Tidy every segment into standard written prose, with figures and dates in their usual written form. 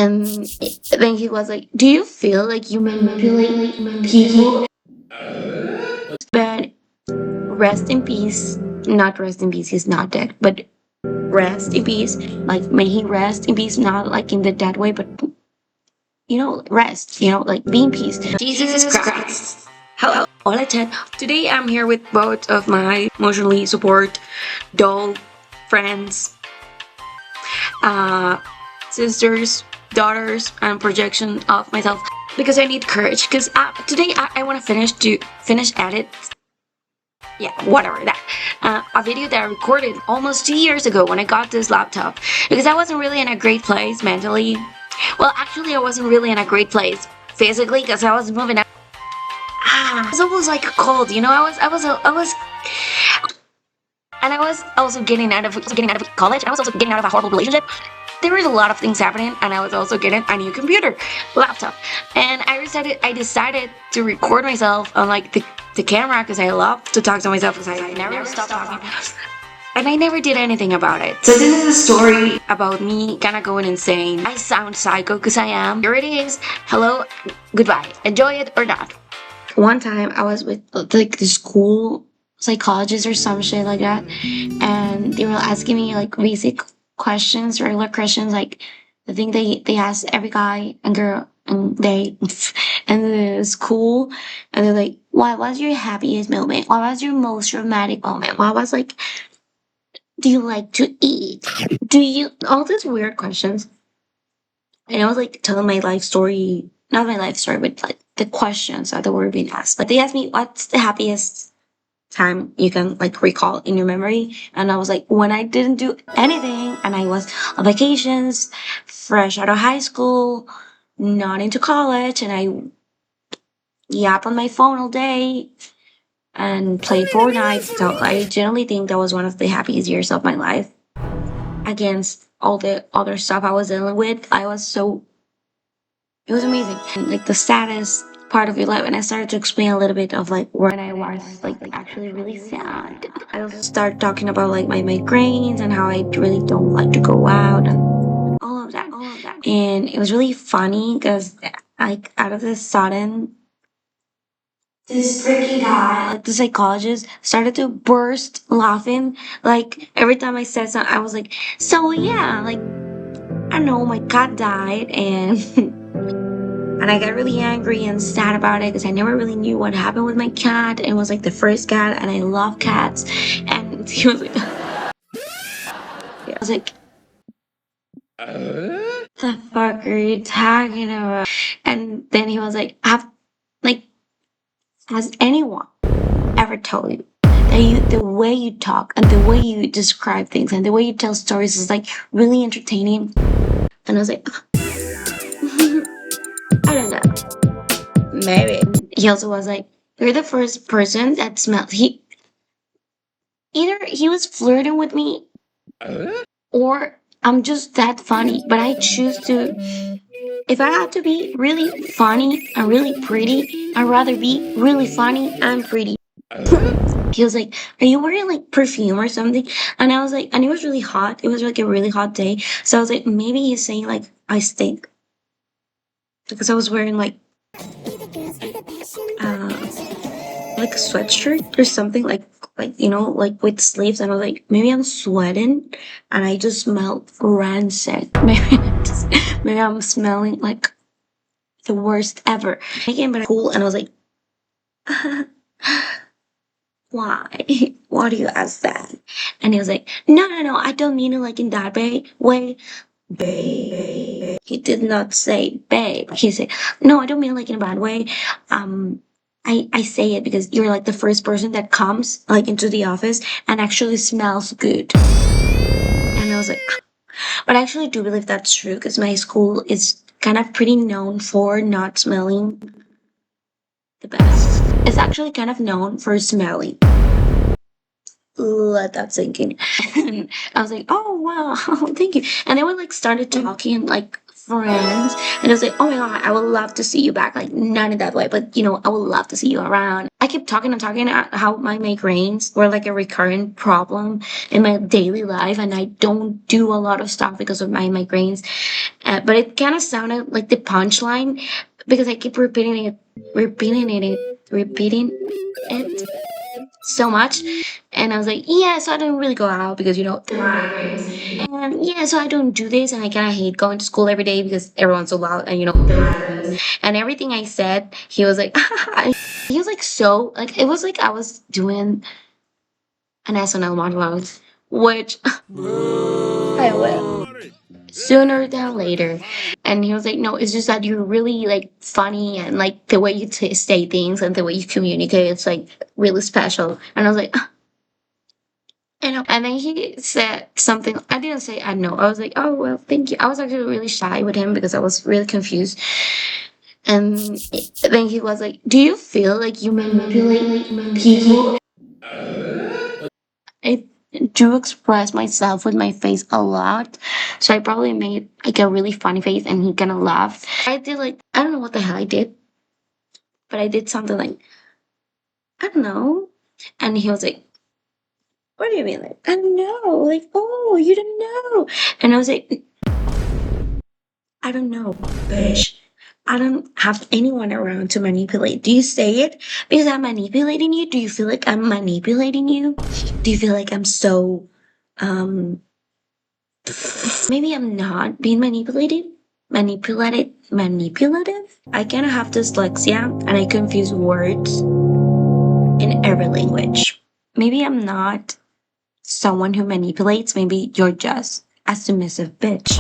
And then he was like, "Do you feel like you manipulate people?" But rest in peace. Not rest in peace. He's not dead, but rest in peace. Like, may he rest in peace, not like in the dead way, but rest. Like be in peace. Jesus Christ. Hello, hola Ted. Today I'm here with both of my emotionally support doll friends, uh, sisters, daughters, and projection of myself because I need courage. Because today I want to finish edit. Yeah, whatever that. A video that I recorded almost 2 years ago when I got this laptop because I wasn't really in a great place mentally. Well, actually, I wasn't really in a great place physically because I was moving out. It was almost like a cold, and I was also getting out of college. I was also getting out of a horrible relationship. There was a lot of things happening, and I was also getting a new computer, laptop, and I decided to record myself on like the camera because I love to talk to myself because I never stop talking. And I never did anything about it. So this is a story about me kind of going insane. I sound psycho because I am. Here it is. Hello, goodbye. Enjoy it or not. One time I was with like the school psychologist or some shit like that, and they were asking me like basic questions, regular questions, like the thing they ask every guy and girl and they and the school, and they're like, what was your happiest moment? What was your most romantic moment? What was like, do you like to eat? Do you all these weird questions? And I was like telling my life story, not my life story, but like the questions that were being asked. Like they asked me, what's the happiest time you can like recall in your memory? And I was like, when I didn't do anything and I was on vacations, fresh out of high school, not into college, and I yap on my phone all day and played Fortnite. So I generally think that was one of the happiest years of my life. Against all the other stuff I was dealing with, it was amazing. And, like the saddest part of your life, and I started to explain a little bit of like when I was like actually really sad. I also started talking about like my migraines and how I really don't like to go out and all of that. And it was really funny because like out of the sudden, this freaking guy, like the psychologist, started to burst laughing. Like every time I said something, I was like, "So yeah, like I don't know, my cat died," and and I got really angry and sad about it because I never really knew what happened with my cat. It was like the first cat, and I love cats. And he was like, I was like, "The fuck are you talking about?" And then he was like, like, has anyone ever told you that the way you talk and the way you describe things and the way you tell stories is like really entertaining?" And I was like, I don't know, maybe. He also was like, "You're the first person that smelled." Either he was flirting with me or I'm just that funny. But I choose to. If I had to be really funny and really pretty, I'd rather be really funny and pretty. He was like, "Are you wearing like perfume or something?" And I was like, and it was really hot. It was like a really hot day. So I was like, maybe he's saying like I stink because I was wearing like a sweatshirt or something like like with sleeves, and I was like, maybe I'm sweating and I just smell rancid. Maybe I'm smelling like the worst ever. I came back cool and I was like, why? Why do you ask that? And he was like, no, I don't mean it like in that way. Babe. He did not say babe. He said, no, I don't mean it like in a bad way. I say it because you're like the first person that comes like into the office and actually smells good. And I was like, but I actually do believe that's true because my school is kind of pretty known for not smelling the best. It's actually kind of known for smelling. Let that sink in. And I was like, oh wow, thank you. And then we like started talking like friends. And I was like, oh my god, I would love to see you back. Like, not in that way, but I would love to see you around. I kept talking and talking about how my migraines were like a recurrent problem in my daily life, and I don't do a lot of stuff because of my migraines. But it kind of sounded like the punchline because I keep repeating it so much. And I was like, yeah, so I don't really go out because, the migraines. And yeah, so I don't do this. And I kind of hate going to school every day because everyone's so loud and, the migraines. And everything I said, he was like, he was like, so, like, it was like I was doing an SNL monologue, which I will sooner than later. And he was like, no, it's just that you're really like funny, and like the way you say things and the way you communicate, it's like really special. And I was like, and then he said something. I didn't say I know. I was like, oh well, thank you. I was actually really shy with him because I was really confused. And then he was like, do you feel like you manipulate people? I do express myself with my face a lot, so I probably made like a really funny face, and he kind of laughed. I did like, I don't know what the hell I did, but I did something like, I don't know. And he was like, what do you mean? Like, I don't know. Like, oh, you don't know. And I was like, I don't know, bitch. I don't have anyone around to manipulate. Do you say it because I'm manipulating you? Do you feel like I'm manipulating you? Do you feel like I'm so, um, maybe I'm not being manipulative? I kind of have dyslexia and I confuse words in every language. Maybe I'm not someone who manipulates. Maybe you're just a submissive bitch.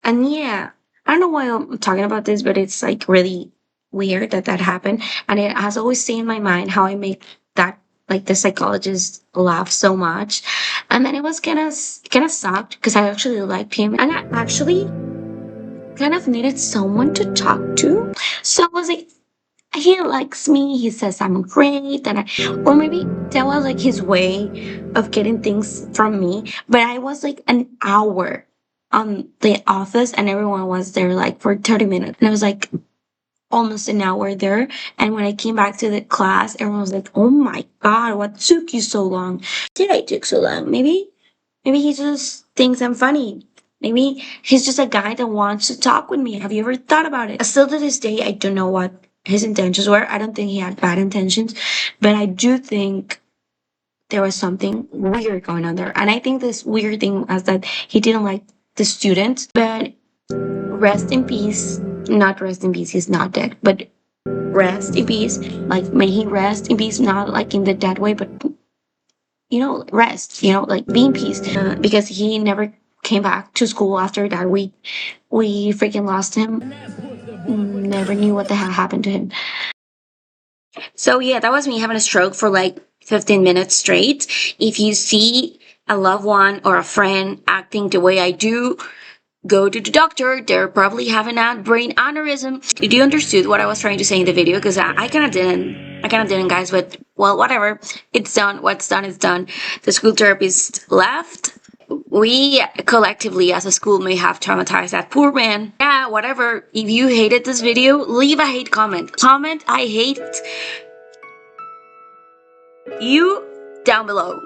And yeah, I don't know why I'm talking about this, but it's like really weird that that happened. And it has always stayed in my mind how I make that, like, the psychologist laugh so much. And then it was kind of sucked because I actually liked him, and I actually kind of needed someone to talk to. So I was like, he likes me, he says I'm great, and or maybe that was like his way of getting things from me. But I was like an hour on the office, and everyone was there like for 30 minutes, and I was like almost an hour there. And when I came back to the class, everyone was like, oh my god, what took you so long? Did I took so long? Maybe he just thinks I'm funny. Maybe he's just a guy that wants to talk with me. Have you ever thought about it? Still to this day, I don't know what his intentions were. I don't think he had bad intentions, but I do think there was something weird going on there. And I think this weird thing was that he didn't like the students. But rest in peace. Not rest in peace, he's not dead, but rest in peace. Like, may he rest in peace, not like in the dead way, but rest, like be in peace. Because he never came back to school after that. We freaking lost him. Never knew what the hell happened to him. So yeah, that was me having a stroke for like 15 minutes straight. If you see a loved one or a friend acting the way I do, go to the doctor. They're probably having a brain aneurysm. Did you understood what I was trying to say in the video? Because I kind of didn't. I kind of didn't, guys. But well, whatever. It's done. What's done is done. The school therapist left. We collectively as a school may have traumatized that poor man. Yeah, whatever. If you hated this video, leave a hate comment. Comment I hate you down below.